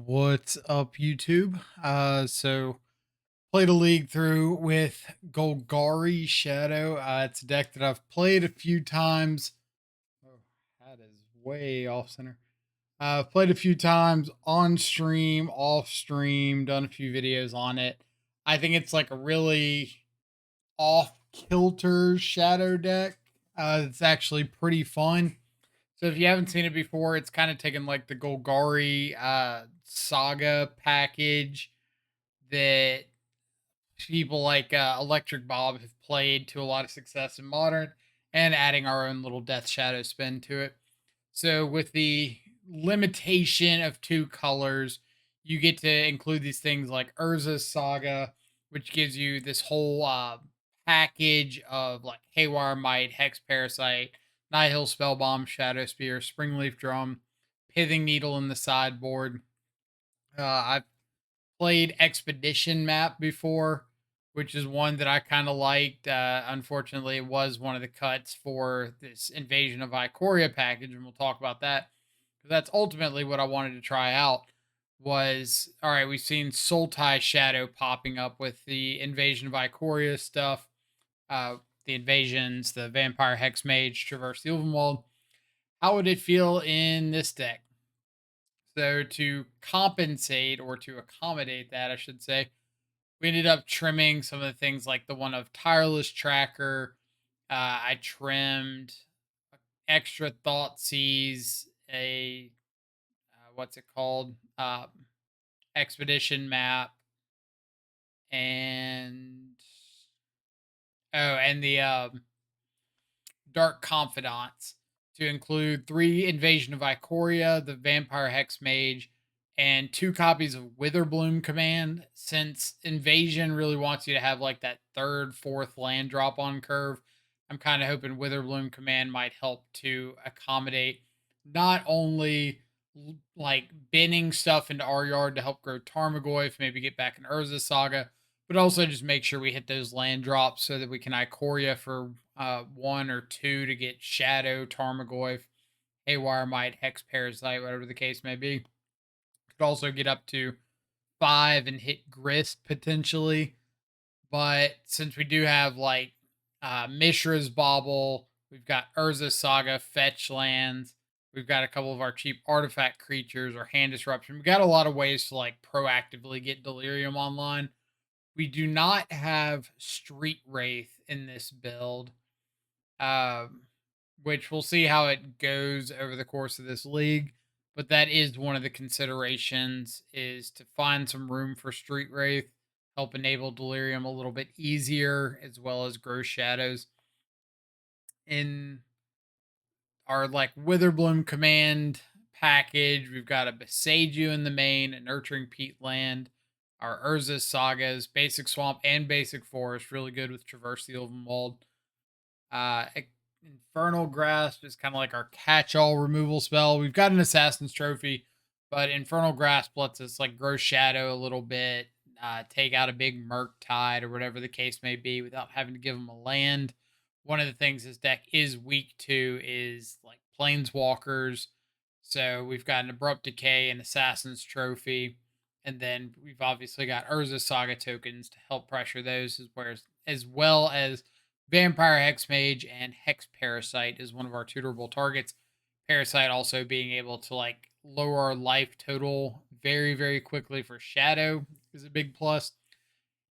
What's up, YouTube? So played a league through with Golgari Shadow. It's a deck that I've played a few times. Oh, that is way off center. I've played a few times on stream, off stream, done a few videos on it. I think it's like a really off kilter shadow deck. It's actually pretty fun. So if you haven't seen it before, it's kind of taken like the Golgari saga package that people like Electric Bob have played to a lot of success in modern, and adding our own little Death Shadow spin to it. So with the limitation of two colors, you get to include these things like Urza's Saga, which gives you this whole package of like Haywire Might, Hex Parasite, Nihil Spellbomb, Shadow Spear, Springleaf Drum, Pithing Needle in the sideboard. I've played Expedition Map before, which is one that I kind of liked. Unfortunately, it was one of the cuts for this Invasion of Ikoria package, and we'll talk about that because that's ultimately what I wanted to try out. Was all right. We've seen Sultai Shadow popping up with the Invasion of Ikoria stuff, the invasions, the Vampire Hex Mage, Traverse the Ulvenwald. How would it feel in this deck? So to compensate or to accommodate that, I should say, we ended up trimming some of the things like the one of Tireless Tracker. I trimmed extra Thought a what's it called? Expedition map, and and the Dark Confidants to include 3 Invasion of Ikoria, the Vampire Hex Mage, and 2 copies of Witherbloom Command. Since Invasion really wants you to have like that third, fourth land drop on curve, I'm kind of hoping Witherbloom Command might help to accommodate not only like binning stuff into our yard to help grow Tarmogoyf, maybe get back in Urza Saga, but also just make sure we hit those land drops so that we can Ikoria for 1 or 2 to get Shadow, Tarmogoyf, Haywire Might, Hex Parasite, whatever the case may be. Could also get up to 5 and hit Grist potentially. But since we do have like Mishra's Bauble, we've got Urza Saga, Fetch Lands, we've got a couple of our cheap artifact creatures or Hand Disruption. We've got a lot of ways to like proactively get Delirium online. We do not have Street Wraith in this build, um, which we'll see how it goes over the course of this league. But that is one of the considerations, is to find some room for Street Wraith, help enable Delirium a little bit easier, as well as grow shadows. In our like Witherbloom command package, we've got a Beseiju in the main, a Nurturing Peatland, our Urza Sagas, Basic Swamp and Basic Forest, really good with Traverse the Ulvenwald. Infernal Grasp is kind of like our catch-all removal spell. We've got an Assassin's Trophy, but Infernal Grasp lets us like grow shadow a little bit, take out a big Murktide or whatever the case may be without having to give them a land. One of the things this deck is weak to is like Planeswalkers. So we've got an Abrupt Decay and Assassin's Trophy. And then we've obviously got Urza Saga tokens to help pressure those, as well as Vampire Hex Mage and Hex Parasite is one of our tutorable targets. Parasite also being able to like lower our life total very, very quickly for Shadow is a big plus.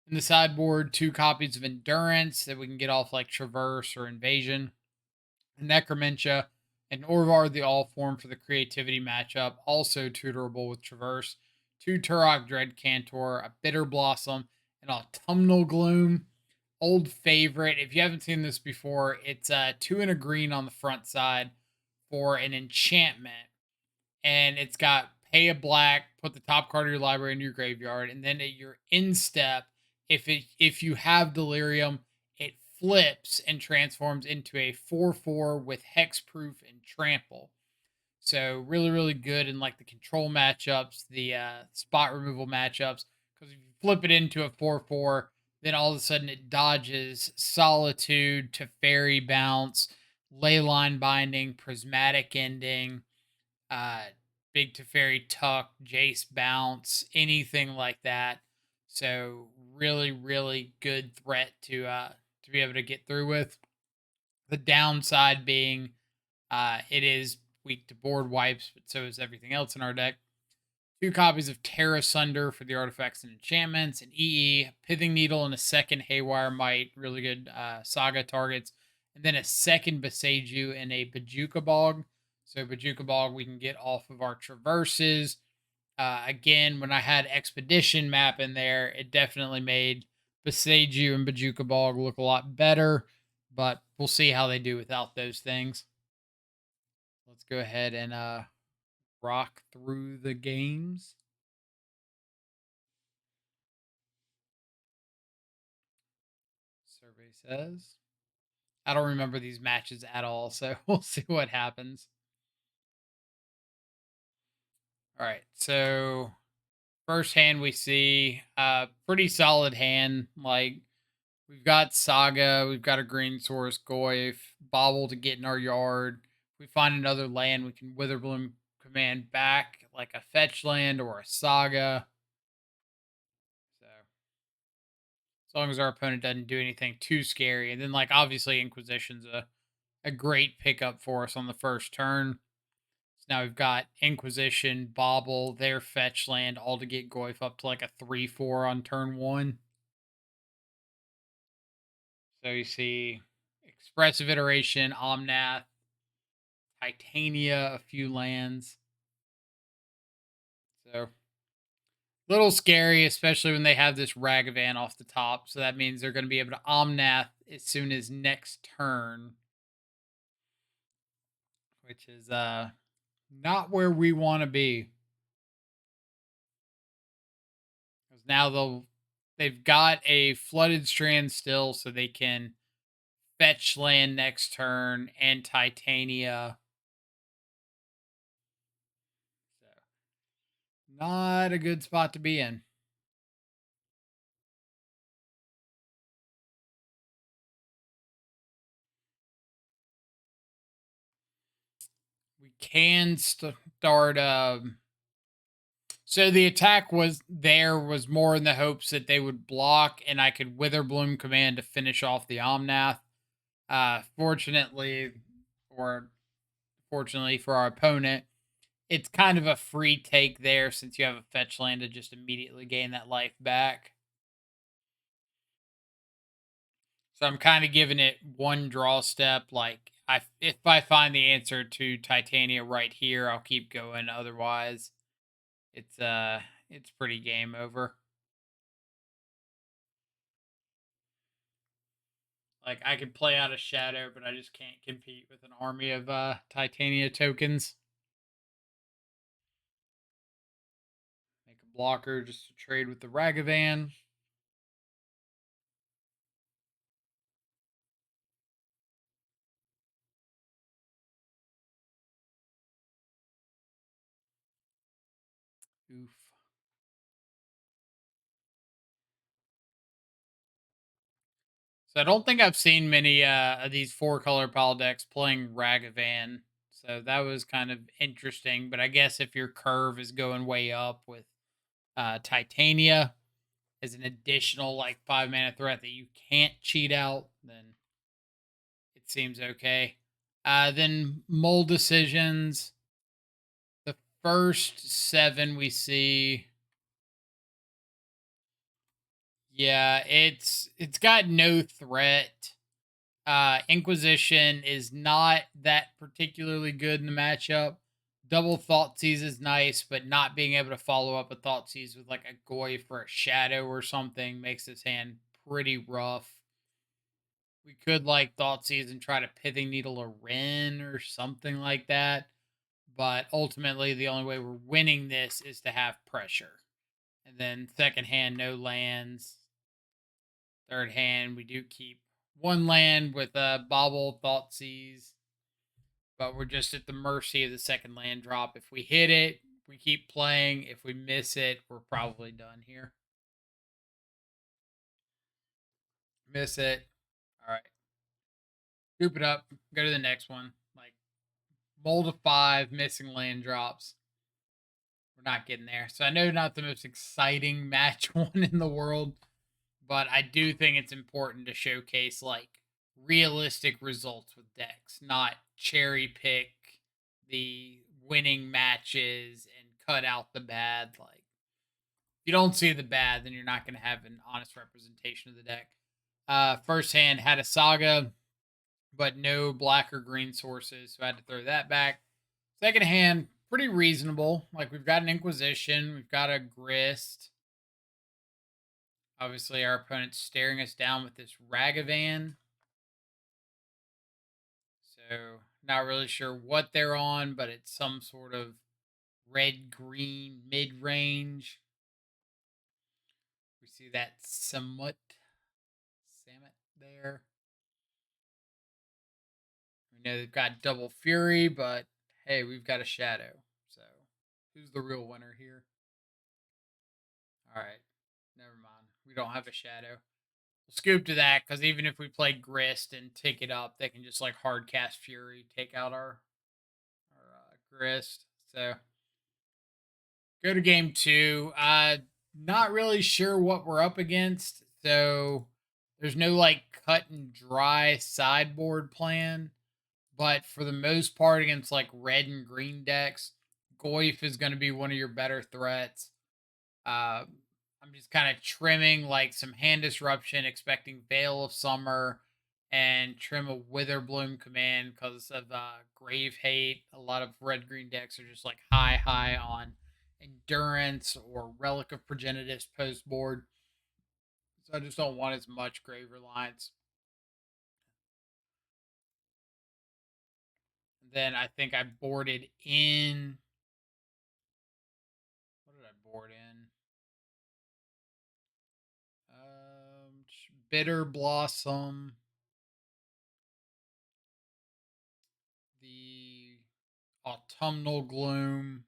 In the sideboard, 2 copies of Endurance that we can get off like Traverse or Invasion. Necromentia and Orvar the All Form for the creativity matchup, also tutorable with Traverse. 2 Turok Dread Cantor, a Bitter Blossom, an Autumnal Gloom. Old favorite. If you haven't seen this before, it's 2 and a green on the front side for an enchantment. And it's got pay a black, put the top card of your library into your graveyard, and then at your instep, if you have Delirium, it flips and transforms into a 4/4 with hexproof and trample. So really, really good in like the control matchups, the spot removal matchups. Because if you flip it into a 4/4, then all of a sudden it dodges Solitude to Fairy Bounce, Leyline Binding, Prismatic Ending, uh, Big Teferi Tuck, Jace Bounce, anything like that. So really, really good threat to be able to get through with. The downside being it is weak to board wipes, but so is everything else in our deck. 2 copies of Terra Sunder for the artifacts and enchantments, an EE, Pithing Needle, and a second Haywire Might, really good saga targets, and then a second Beseiju and a Bajuka Bog. So Bajuka Bog we can get off of our traverses. Again, when I had Expedition map in there, it definitely made Beseiju and Bajuka Bog look a lot better, but we'll see how they do without those things. Let's go ahead and rock through the games. Survey says. I don't remember these matches at all, so we'll see what happens. All right, so first hand we see pretty solid hand. Like we've got Saga, we've got a Green Source, Goyf, Bobble to get in our yard. If we find another land, we can Witherbloom command back like a fetch land or a Saga. So as long as our opponent doesn't do anything too scary, and then like obviously Inquisition's a great pickup for us on the first turn. So now we've got Inquisition, Bobble, their fetch land, all to get Goyf up to like a 3/4 on turn 1. So you see Expressive Iteration, Omnath, Titania, a few lands. So little scary, especially when they have this Ragavan off the top. So that means they're going to be able to Omnath as soon as next turn, which is not where we want to be. Because now they've got a Flooded Strand still, so they can fetch land next turn and Titania. So not a good spot to be in. We can start. So the attack was more in the hopes that they would block, and I could Witherbloom command to finish off the Omnath. Fortunately, or fortunately for our opponent, it's kind of a free take there since you have a fetch land to just immediately gain that life back. So I'm kind of giving it one draw step. Like if I find the answer to Titania right here, I'll keep going. Otherwise, it's pretty game over. Like I could play out a shadow, but I just can't compete with an army of Titania tokens. Make a blocker just to trade with the Ragavan. Oof. So I don't think I've seen many of these 4-color pile decks playing Ragavan. So that was kind of interesting. But I guess if your curve is going way up with Titania as an additional like 5-mana threat that you can't cheat out, then it seems okay. Then Mold Decisions. The first 7 we see. Yeah, it's got no threat. Inquisition is not that particularly good in the matchup. Double Thoughtseize is nice, but not being able to follow up a Thoughtseize with like a Goy for a Shadow or something makes this hand pretty rough. We could like Thoughtseize and try to Pithing Needle a Wren or something like that. But ultimately, the only way we're winning this is to have pressure. And then second hand, no lands. Third hand, we do keep one land with a Bobble, Thoughtseize. But we're just at the mercy of the second land drop. If we hit it, we keep playing. If we miss it, we're probably done here. Miss it. All right. Scoop it up. Go to the next one. Like mold of 5, missing land drops. not getting there. So I know not the most exciting match one in the world, but I do think it's important to showcase like realistic results with decks, not cherry pick the winning matches and cut out the bad. Like, if you don't see the bad, then you're not going to have an honest representation of the deck. First hand had a Saga, but no black or green sources, so I had to throw that back. Second hand, pretty reasonable. Like, we've got an Inquisition, we've got a Grist. Obviously, our opponent's staring us down with this Ragavan. So, not really sure what they're on, but it's some sort of red-green mid-range. We see that Samut there. We know they've got double fury, but hey, we've got a shadow. So, who's the real winner here? All right, never mind. We don't have a shadow. We'll scoop to that because even if we play Grist and take it up, they can just like hard cast Fury, take out our Grist. So go to game two. Not really sure what we're up against. So there's no like cut and dry sideboard plan. But for the most part, against like red and green decks, Goyf is going to be one of your better threats. I'm just kind of trimming like some hand disruption, expecting Veil of Summer, and trim a Witherbloom command because of Grave Hate. A lot of red green decks are just like high on Endurance or Relic of Progenitus post board. So I just don't want as much Grave Reliance. Then I think I boarded in. What did I board in? Bitter Blossom. The Autumnal Gloom.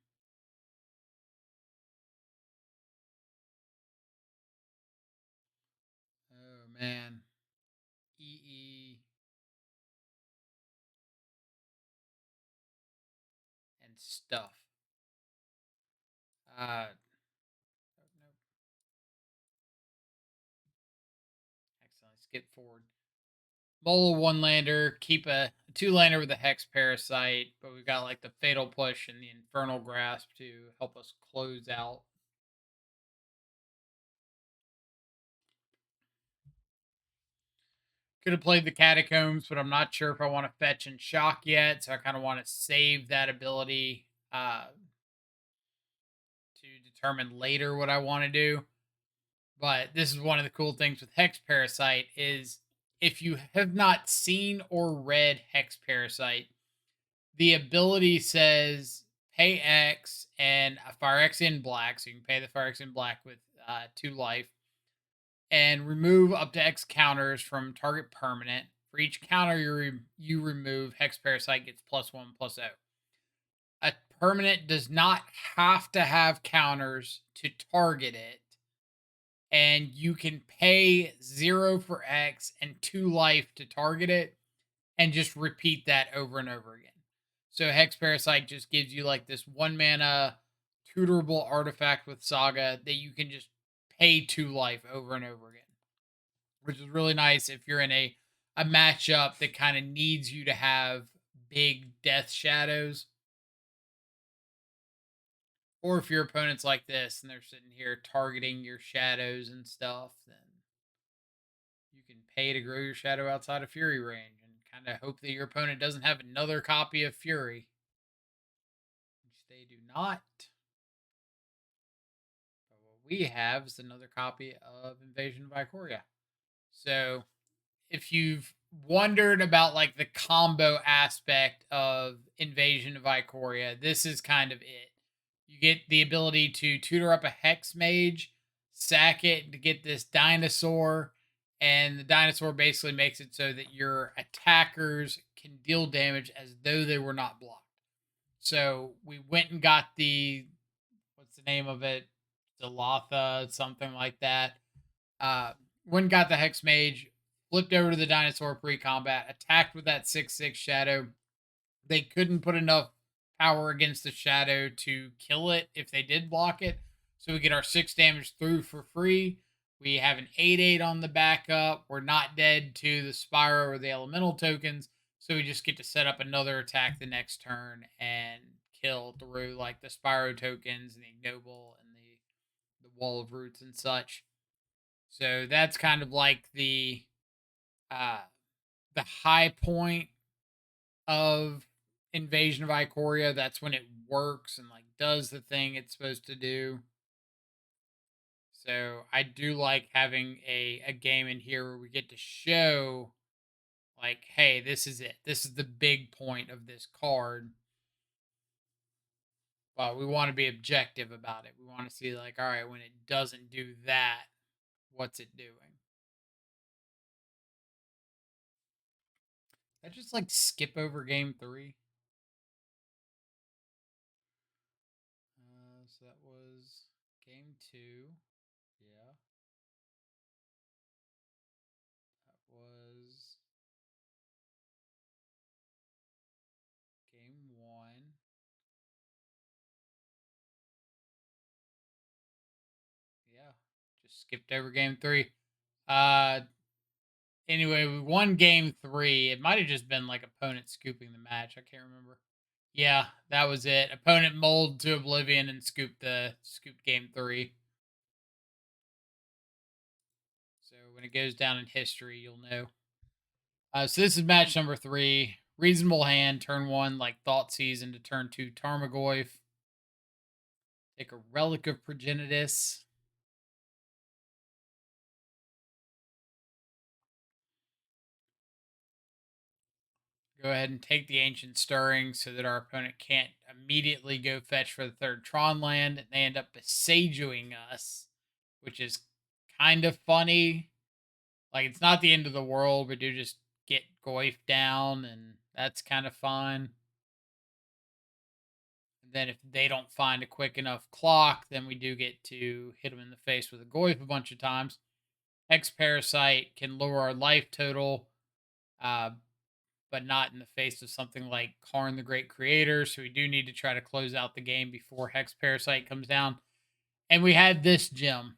Oh man. EE. And stuff. Nope. Excellent. Skip forward. Mola one lander, keep a 2-lander with a Hex Parasite, but we've got like the Fatal Push and the Infernal Grasp to help us close out. Could have played the Catacombs, but I'm not sure if I want to fetch and shock yet, so I kind of want to save that ability to determine later what I want to do. But this is one of the cool things with Hex Parasite is if you have not seen or read Hex Parasite, the ability says pay X and a fire X in black, so you can pay the fire X in black with 2 life, and remove up to X counters from target permanent. For each counter you remove, Hex Parasite gets +1/+0. A permanent does not have to have counters to target it, and you can pay 0 for X and 2 life to target it, and just repeat that over and over again. So Hex Parasite just gives you like this 1 mana tutorable artifact with Saga that you can just pay 2 life over and over again, which is really nice if you're in a matchup that kind of needs you to have big death shadows. Or if your opponent's like this and they're sitting here targeting your shadows and stuff, then you can pay to grow your shadow outside of Fury range and kind of hope that your opponent doesn't have another copy of Fury, which they do not. But what we have is another copy of Invasion of Ikoria. So if you've wondered about like the combo aspect of Invasion of Ikoria, this is kind of it. You get the ability to tutor up a Hex Mage, sack it to get this dinosaur, and the dinosaur basically makes it so that your attackers can deal damage as though they were not blocked. So we went and got the, what's the name of it? Ziatora, something like that. Went and got the Hex Mage, flipped over to the dinosaur pre-combat, attacked with that 6/6 shadow. They couldn't put enough power against the shadow to kill it if they did block it. So we get our 6 damage through for free. We have an 8/8 on the backup. We're not dead to the Spyro or the Elemental tokens. So we just get to set up another attack the next turn and kill through like the Spyro tokens and the Ignoble and the Wall of Roots and such. So that's kind of like uh the high point of Invasion of Ikoria. That's when it works and like does the thing it's supposed to do. So I do like having a game in here where we get to show like, hey, this is it. This is the big point of this card. But we want to be objective about it. We want to see like, all right, when it doesn't do that, what's it doing? That just like skip over game 3. So that was game 2. Yeah. That was game 1. Yeah. Just skipped over game 3. Uh anyway, we won game 3. It might have just been like opponent scooping the match. I can't remember. Yeah, that was it. Opponent molded to oblivion and scooped game 3. So when it goes down in history, you'll know. So this is match number 3. Reasonable hand, turn 1, like Thoughtseize into turn 2, Tarmogoyf. Take a Relic of Progenitus. Go ahead and take the Ancient Stirring so that our opponent can't immediately go fetch for the 3rd Tron land, and they end up besieging us, which is kind of funny. Like, it's not the end of the world, but do just get Goyf down, and that's kind of fun. And then if they don't find a quick enough clock, then we do get to hit them in the face with a Goyf a bunch of times. Hex Parasite can lower our life total, but not in the face of something like Karn the Great Creator. So we do need to try to close out the game before Hex Parasite comes down. And we had this gem.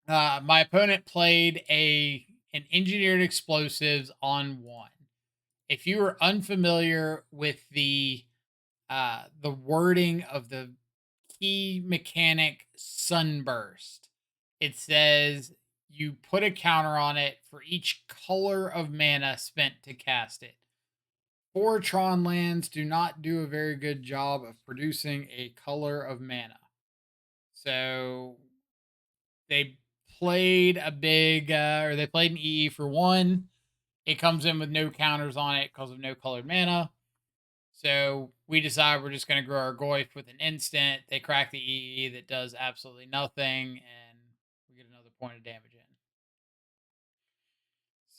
My opponent played an engineered explosives on 1. If you are unfamiliar with the wording of the key mechanic Sunburst, it says you put a counter on it for each color of mana spent to cast it. 4 Tron lands do not do a very good job of producing a color of mana. So they played they played an EE for 1. It comes in with no counters on it because of no colored mana. So we decide we're just going to grow our Goyf with an instant. They crack the EE that does absolutely nothing, and we get another point of damage in.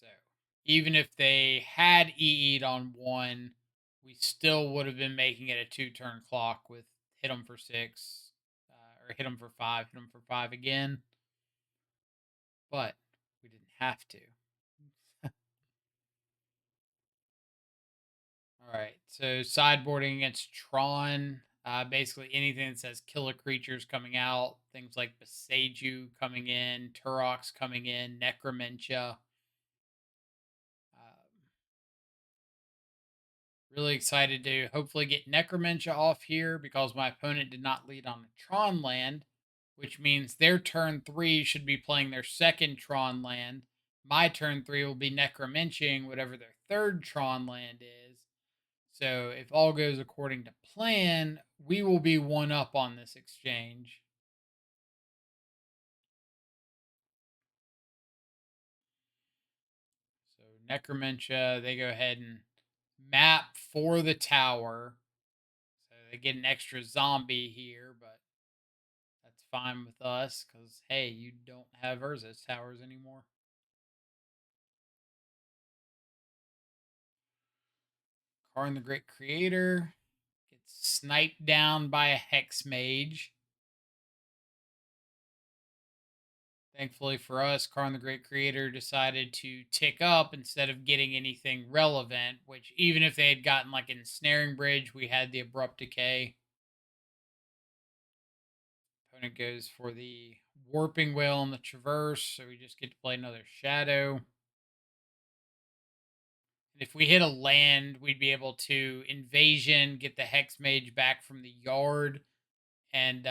So even if they had EE'd on 1, we still would have been making it a 2-turn clock with hit them for 6, or hit them for 5, hit them for 5 again. But we didn't have to. All right, so sideboarding against Tron. Basically anything that says killer creatures coming out, things like Beseiju coming in, Turox coming in, Necromentia. Really excited to hopefully get Necromentia off here because my opponent did not lead on a Tron land, which means their turn 3 should be playing their 2nd Tron land. My turn 3 will be Necromentiaing whatever their 3rd Tron land is. So if all goes according to plan, we will be 1 up on this exchange. So Necromentia, they go ahead and map for the tower. So they get an extra zombie here, but that's fine with us because, hey, you don't have Urza's towers anymore. Karn the Great Creator gets sniped down by a Hex Mage. Thankfully for us, Karn the Great Creator decided to tick up instead of getting anything relevant, which even if they had gotten like Ensnaring Bridge, we had the Abrupt Decay. Opponent goes for the Warping Whale and the Traverse, so we just get to play another Shadow. If we hit a land, we'd be able to Invasion, get the Hex Mage back from the yard, and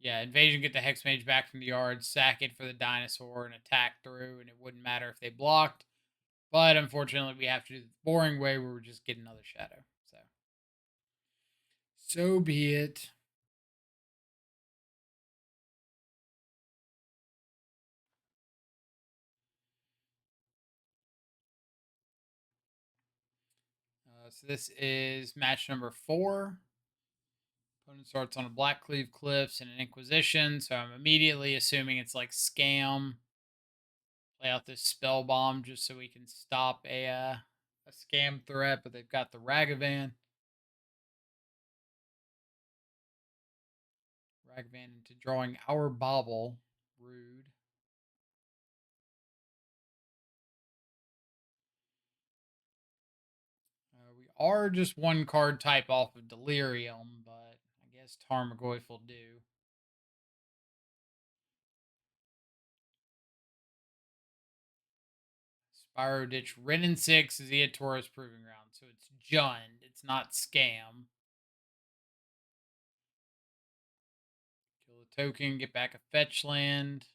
Invasion, get the Hex Mage back from the yard, sack it for the dinosaur, and attack through, and it wouldn't matter if they blocked. But unfortunately, we have to do the boring way where we're just getting another Shadow. So be it. So this is match number 4. Opponent starts on a Blackcleave Cliffs and an Inquisition, so I'm immediately assuming it's like Scam. Play out this Spell Bomb just so we can stop a Scam threat, but they've got the Ragavan. Ragavan into drawing our Bauble. Rude. We are just one card type off of Delirium, but I guess Tarmogoyf will do. Spyro Ditch, Ren and 6 is Ziatora's Proving Ground, so it's Jund. It's not Scam. Kill the token, get back a fetch land.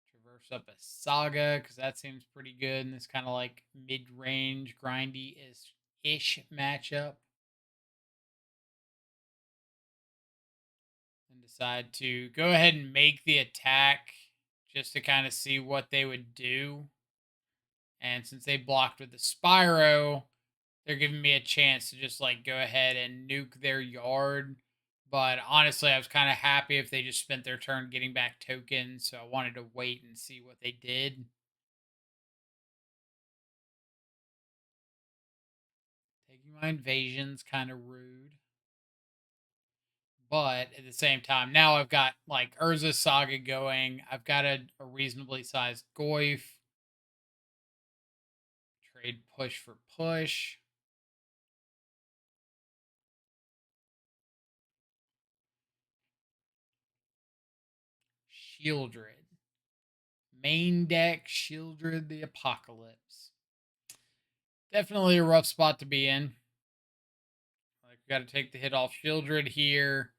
Traverse up a Saga, because that seems pretty good in this kind of like mid-range, grindy-ish matchup. And decide to go ahead and make the attack just to kind of see what they would do. And since they blocked with the Spyro, they're giving me a chance to just like go ahead and nuke their yard. But honestly, I was kind of happy if they just spent their turn getting back tokens, so I wanted to wait and see what they did. Taking my invasion's kind of rude. But at the same time, now I've got like Urza Saga going. I've got a reasonably sized Goyf. Trade push for push. Shieldred. Main deck, Shieldred the Apocalypse. Definitely a rough spot to be in. Like, we got to take the hit off Shieldred here.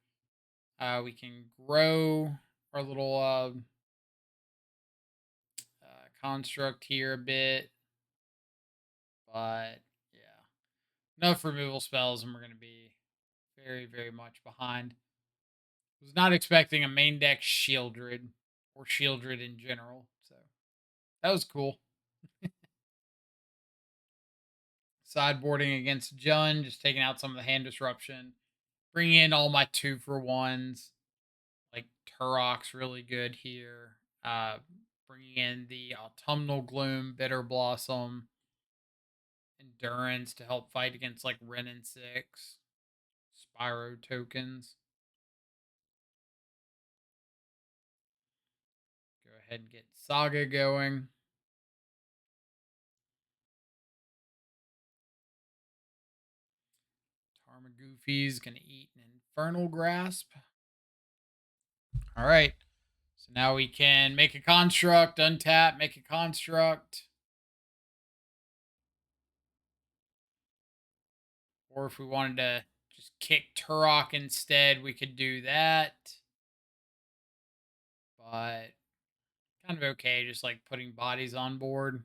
We can grow our little construct here a bit. But, yeah. Enough removal spells, and we're going to be very, very much behind. Was not expecting a main deck Shieldred, or Shieldred in general. So, that was cool. Sideboarding against Jund, just taking out some of the hand disruption. Bringing in all my 2-for-1s. Like Turok's really good here. Bringing in the Autumnal Gloom, Bitter Blossom, Endurance to help fight against like Ren and 6. Spyro tokens. Go ahead and get Saga going. Tarmogoofy's gonna eat an Infernal Grasp. Alright. So now we can make a construct, untap, make a construct. Or if we wanted to just kick Turok instead, we could do that. But kind of okay, just like putting bodies on board.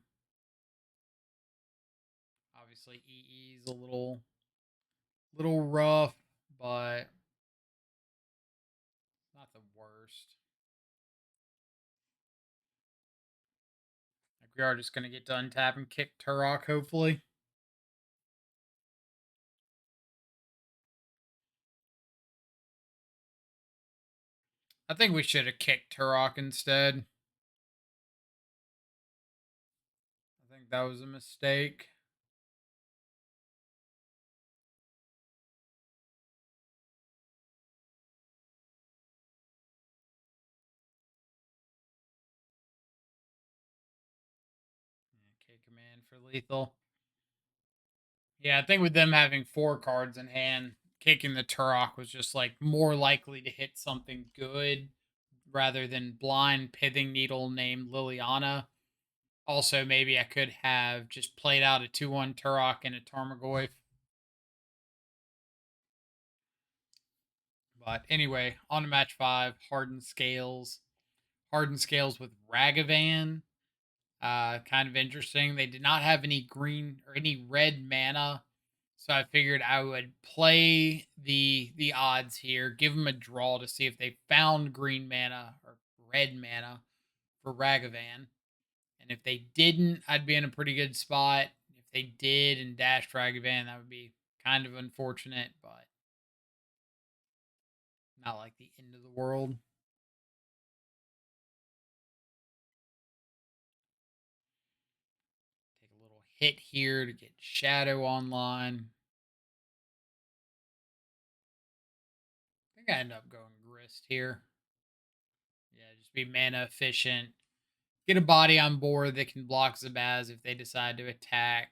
Obviously, EE is a little rough, but not the worst. Like, we are just gonna get to untap and kick Turok, hopefully. I think we should have kicked Turok instead. I think that was a mistake. command for lethal. Yeah, I think with them having 4 cards in hand, kicking the Turok was just like more likely to hit something good rather than blind pithing needle named Liliana. Also, maybe I could have just played out a 2-1 Turok and a Tarmogoyf. But anyway, on to match 5, Hardened Scales. Hardened Scales with Ragavan. Kind of interesting. They did not have any green or any red mana, so I figured I would play the odds here, give them a draw to see if they found green mana or red mana for Ragavan, and if they didn't, I'd be in a pretty good spot. If they did and dashed Ragavan, that would be kind of unfortunate, but not like the end of the world. Take a little hit here to get Shadow online. I think I end up going Grist here. Yeah, just be mana efficient. Get a body on board that can block Zabaz if they decide to attack.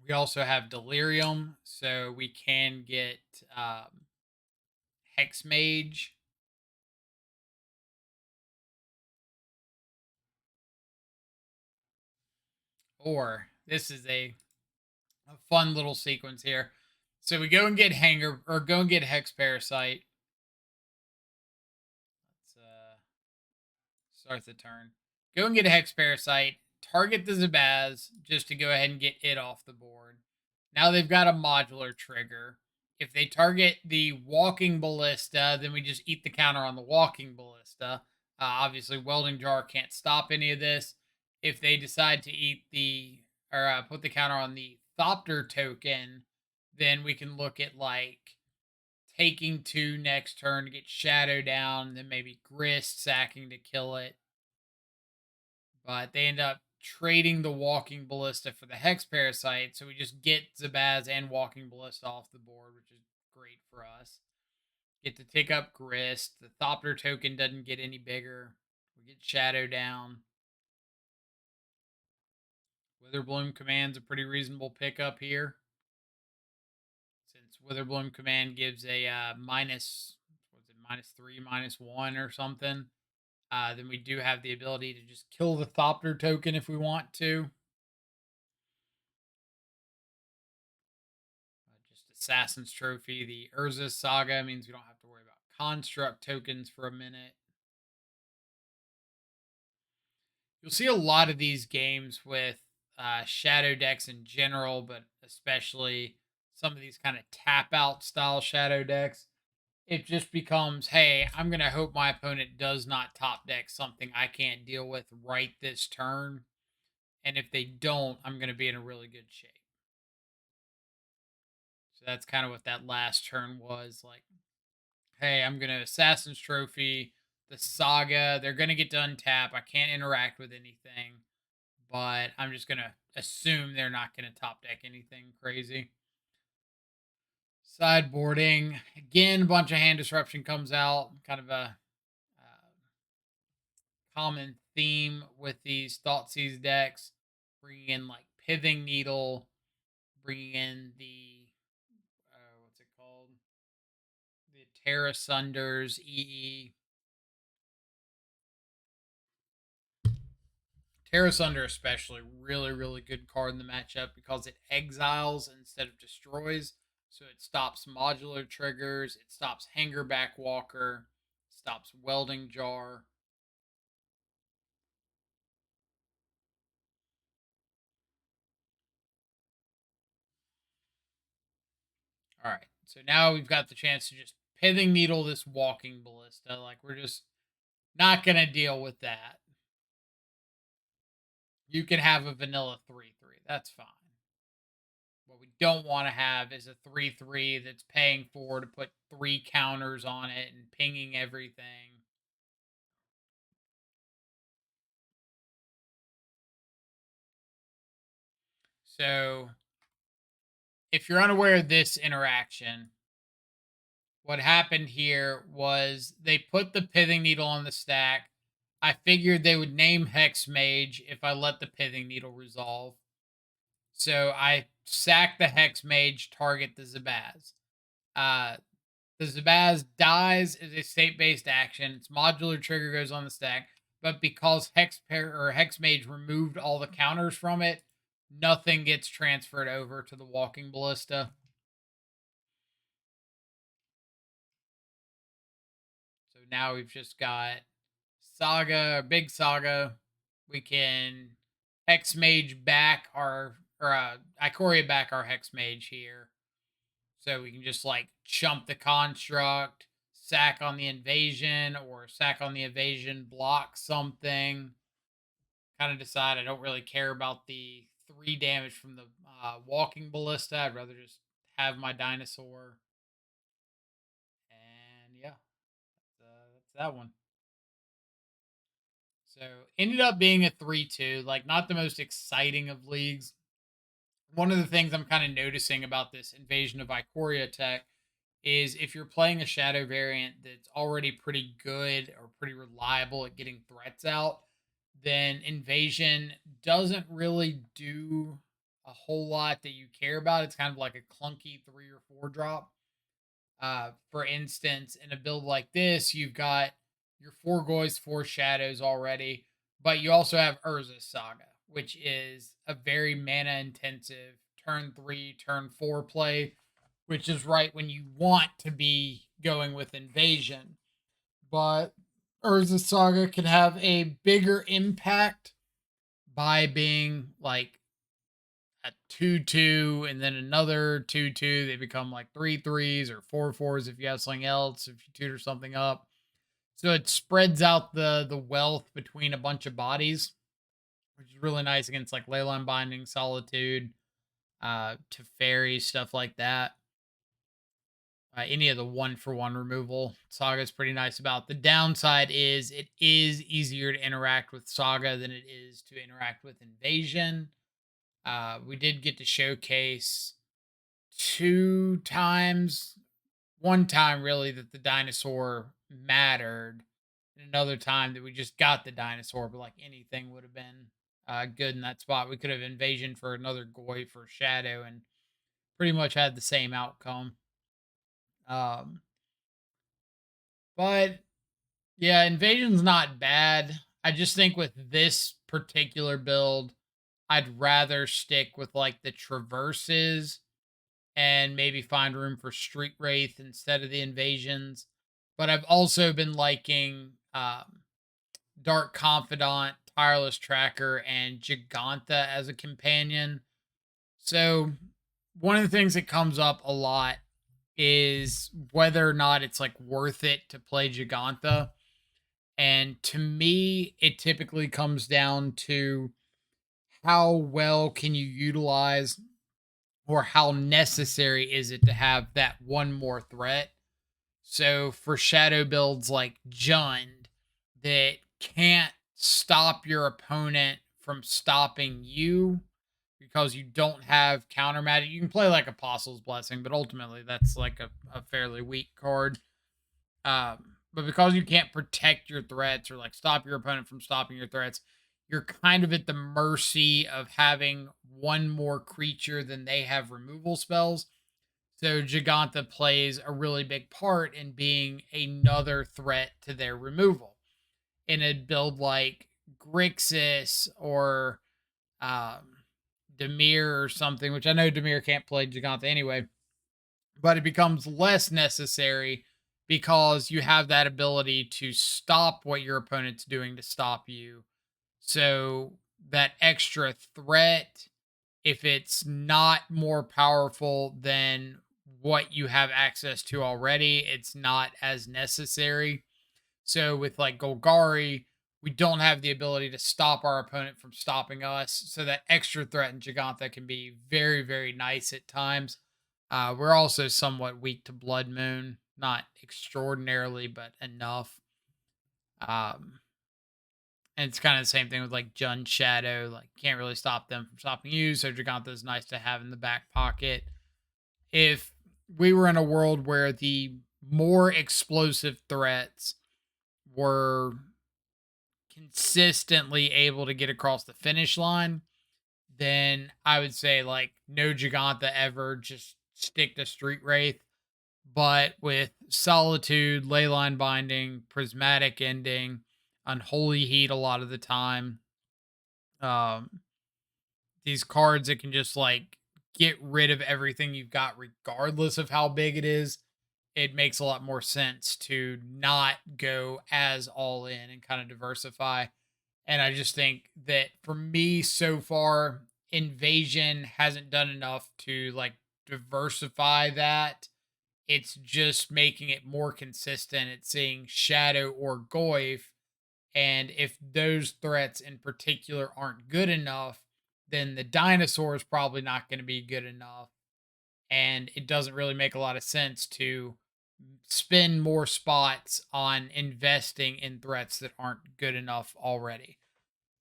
We also have Delirium, so we can get Hex Mage. Or this is a fun little sequence here. So we go and get Hanger or go and get Hex Parasite. Let's start the turn. Go and get a Hex Parasite. Target the Zabaz just to go ahead and get it off the board. Now they've got a modular trigger. If they target the Walking Ballista, then we just eat the counter on the Walking Ballista. Obviously, Welding Jar can't stop any of this. If they decide to eat the or put the counter on the Thopter token, then we can look at like taking 2 next turn to get Shadow down, then maybe Grist sacking to kill it. But they end up trading the Walking Ballista for the Hex Parasite, so we just get Zabaz and Walking Ballista off the board, which is great for us. Get to take up Grist. The Thopter token doesn't get any bigger. We get Shadow down. Witherbloom Command's a pretty reasonable pickup here. Since Witherbloom Command gives a minus, what's it, -3, -1 or something. Then we do have the ability to just kill the Thopter token if we want to. Just Assassin's Trophy. The Urza Saga means we don't have to worry about construct tokens for a minute. You'll see a lot of these games with shadow decks in general, but especially some of these kind of tap out style shadow decks. It just becomes, hey, I'm going to hope my opponent does not top deck something I can't deal with right this turn. And if they don't, I'm going to be in a really good shape. So that's kind of what that last turn was like. Hey, I'm going to Assassin's Trophy, the Saga. They're going to get to untap. I can't interact with anything, but I'm just going to assume they're not going to top deck anything crazy. Sideboarding. Again, a bunch of hand disruption comes out. Kind of a common theme with these Thoughtseize decks. Bringing in like Pithing Needle. Bringing in the, what's it called? The Terra Sunders, EE. Terra Sunder especially, really, really good card in the matchup because it exiles instead of destroys. So it stops modular triggers, it stops Hangerback Walker, stops Welding Jar. All right, so now we've got the chance to just Pithing Needle this Walking Ballista. Like, we're just not going to deal with that. You can have a vanilla 3/3. That's fine. What we don't want to have is a 3/3 that's paying 4 to put 3 counters on it and pinging everything. So, if you're unaware of this interaction, what happened here was they put the pithing needle on the stack. I figured they would name Hex Mage if I let the pithing needle resolve. So I sack the Hex Mage, target the Zabaz. Uh, the Zabaz dies as a state-based action. Its modular trigger goes on the stack, but because Hex Mage removed all the counters from it, nothing gets transferred over to the Walking Ballista. So now we've just got Big Saga. We can Hex Mage back Ikoria back our Hex Mage here. So we can just like chump the construct, sack on the invasion, or sack on the evasion, block something. Kind of decide I don't really care about the 3 damage from the walking ballista. I'd rather just have my dinosaur. And yeah, that's that one. So ended up being a 3-2, like not the most exciting of leagues. One of the things I'm kind of noticing about this invasion of Ikoria tech is if you're playing a shadow variant that's already pretty good or pretty reliable at getting threats out, then invasion doesn't really do a whole lot that you care about. It's kind of like a clunky 3 or 4 drop. For instance, in a build like this, you've got your 4 Goys, 4 Shadows already, but you also have Urza's Saga, which is a very mana intensive turn 3, turn 4 play, which is right when you want to be going with invasion. But Urza's Saga can have a bigger impact by being like a 2-2 and then another 2-2. They become like 3-3s or 4-4s if you have something else, if you tutor something up. So it spreads out the wealth between a bunch of bodies, which is really nice against like Leyline Binding, Solitude, Teferi, stuff like that. Any of the 1-for-1 removal Saga is pretty nice about. The downside is it is easier to interact with Saga than it is to interact with Invasion. We did get to showcase 2 times. One time, really, that the dinosaur mattered, and another time that we just got the dinosaur, but like anything would have been good in that spot. We could have Invasion for another Goy for Shadow and pretty much had the same outcome. Um, but yeah, Invasion's not bad. I just think with this particular build, I'd rather stick with like the traverses and maybe find room for Street Wraith instead of the invasions. But I've also been liking Dark Confidant, Tireless Tracker, and Giganta as a companion. So one of the things that comes up a lot is whether or not it's like worth it to play Giganta. And to me, it typically comes down to how well can you utilize or how necessary is it to have that one more threat. So for shadow builds like Jund that can't stop your opponent from stopping you because you don't have counter magic, you can play like Apostle's Blessing, but ultimately that's like a fairly weak card. But because you can't protect your threats or like stop your opponent from stopping your threats, you're kind of at the mercy of having one more creature than they have removal spells. So Giganta plays a really big part in being another threat to their removal. In a build like Grixis or Demir or something, which I know Demir can't play Giganta anyway, but it becomes less necessary because you have that ability to stop what your opponent's doing to stop you. So that extra threat, if it's not more powerful than what you have access to already, it's not as necessary. So with like Golgari, we don't have the ability to stop our opponent from stopping us. So that extra threat in Giganta can be very, very nice at times. We're also somewhat weak to Blood Moon, not extraordinarily, but enough. And it's kind of the same thing with like Jund Shadow. Like, can't really stop them from stopping you. So Giganta is nice to have in the back pocket. If we were in a world where the more explosive threats were consistently able to get across the finish line, then I would say like no Giganta ever, just stick to Street Wraith. But with Solitude, Leyline Binding, Prismatic Ending, Unholy Heat a lot of the time, um, these cards that can just like get rid of everything you've got, regardless of how big it is, it makes a lot more sense to not go as all in and kind of diversify. And I just think that for me so far, Invasion hasn't done enough to like diversify that. It's just making it more consistent. It's seeing Shadow or Goyf. And if those threats in particular aren't good enough, then the dinosaur is probably not going to be good enough. And it doesn't really make a lot of sense to spend more spots on investing in threats that aren't good enough already.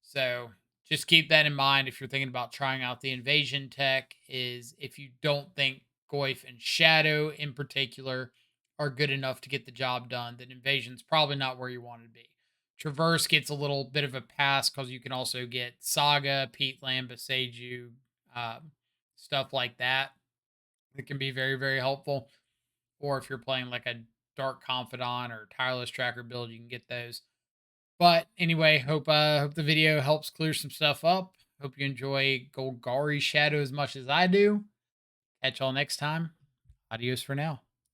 So just keep that in mind if you're thinking about trying out the invasion tech. Is if you don't think Goyf and Shadow in particular are good enough to get the job done, then invasion's probably not where you want to be. Traverse gets a little bit of a pass because you can also get Saga, Pete Lamb, Beseiju, stuff like that. That can be very, very helpful. Or if you're playing like a Dark Confidant or Tireless Tracker build, you can get those. But anyway, hope the video helps clear some stuff up. Hope you enjoy Golgari Shadow as much as I do. Catch y'all next time. Adios for now.